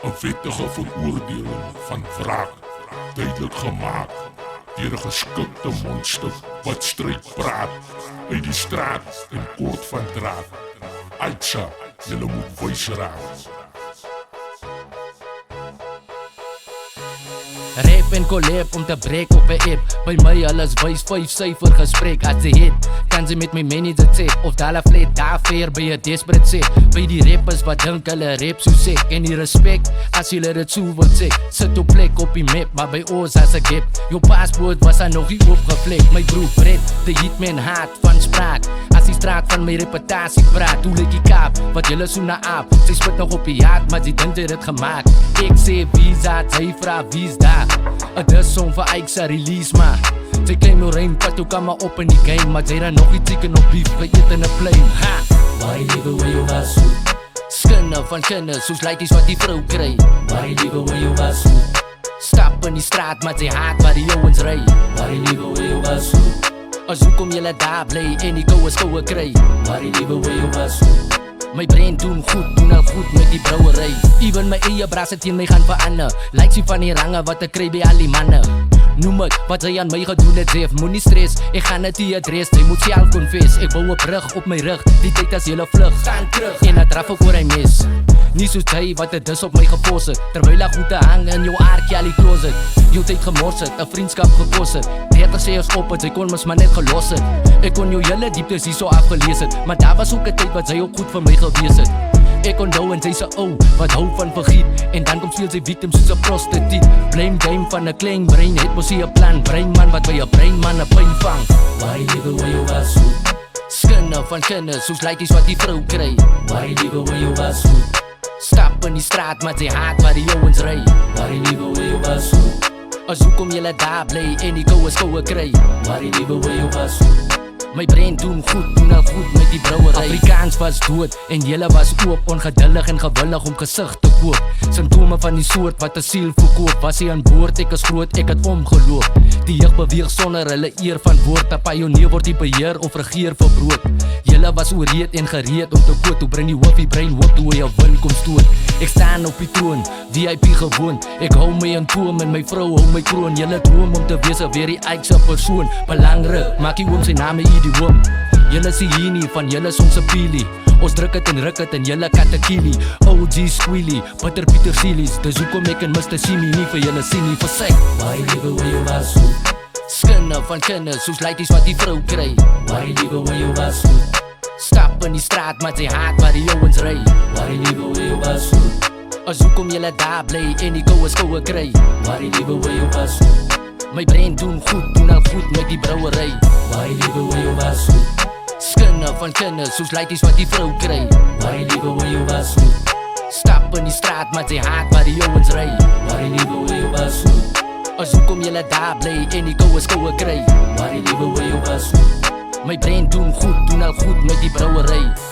'n wettige veroordeling van wraak, duidelik gemaak deur 'n geskikte mondstuk wat stryd praat uit die straat en kort van draad. Aitsa, julle moet wys raak. Rap en collab om te breek op 'n app. By my alles wys 5 syfer gesprek. As jy hit, kan jy met my manager tip of dollar flat daar fair by 'n desperate set. By die rappers wat dink hulle rap so sick en die respek as jy dit so wil sê. Sit op plek op die map, maar by ons as 'n gap. Jou paspoort was daar nog nie opgevlek. My broer Brett, de hitman haat van spraak. As die straat van my reputasie praat, hoe lyk die kaap wat julle so na aap. Sy spit nog op die haat, maar sy dink jy dit gemaak. Ek sê visa, sy vra wie's daar. 'n dis song vir Ike se release maar. Sy claim no rain, pat ook maar op in die game. Maar jy dan nog nie chicken op beef, geëet in 'n plane. Ha! Why live where you was so? Skinne van kinders, soos laities wat die vrou kry. Why live where you was so? Stap in die straat, maar jy haat waar die ouens ry. Why live where you was so? As hoekom julle daar bly en die koue kry. Why live where you was so? My brein doen al goed met die brouwery. Even my eie brasse teen my gaan verander. Lyk sy van die range wat ek kry by al die manne. Noem het, wat hy aan my gedoen het, Jeff, moenie stress. Ek gaan het die adres, jy moet self confess. Ek bou 'n brug op my rug, die tyd as jylle vlug. Gaan terug, en dat draf ek oor hy mis. Nie soos hy wat het dis op my gepos het. Terwyl ek goed te hang in jou aardkie al die closet. Jou tyd gemors het, 'n vriendskap gekos het. 30 sê ons op het, sy kon mys maar net gelos het. Ek kon jou hele dieptes hier so afgelees het. Maar daar was ook 'n tyd wat sy ook goed vir my gewees het. Ek onthou en sy se ou, wat hou van vergiet. En dan kom speel sy victim soos 'n prostituut. Blame game van 'n klein brein, het mos hier 'n plan. Breinman wat by 'n breinman 'n pyn vang. Why live where you was so? Skinne van kinders, soos laities wat die vrou kry. Why live where you was so? Stap in die straat, maar jy haat waar die ouens ry. Why live where you was so? As hoekom julle daar bly en die koue kry. Why live where you was so? My brein doen al goed met die brouwery. Afrikaans was dood en julle was oop, ongeduldig en gewillig om gesig te koop. Symptome van die soort wat 'n siel verkoop. Was hy aan boord, ek is groot, ek het omgeloop. Die jeug beweeg sonder hulle eer van woord. 'n Pionier word die beheer of regeer vir brood. Julle was oorreed en gereed om te koot. Hoe bring die hoofie brein hoop toe hy 'n wind kom stoot. Ek staan op die troon, VIP gewoon. Ek hou my in toom en my vrou hou my kroon. Julle droom om te wees 'n very eikse persoon. Belangrik, maak die oom sy naam 'n idiom. Julle sien hier nie van julle soms 'n pielie. Ons druk het en ruk het en julle katakili. OG Squealy, Butter Peter Sealies. Dis hoekom ek en Mr. Simi nie vir julle sien nie versek. Why live where you was so? Skinne van kinders, soos laities wat die vrou kry. Why live where you was so? Stap in die straat, maar jy haat waar die ouens ry. Why live where you was so? As hoekom julle daar bly en die koue kry. Why live where you was so? My brein doen al goed met die brouwery. Why live where you was so? Skinne van kinders, soos laities wat die vrou kry. Why live where you was so? Stap in die straat, maar jy haat waar die ouens ry. Why live where you was so? As hoekom julle daar bly en die koue kry. Why live where you was so? My brein doen al goed met die brouwery.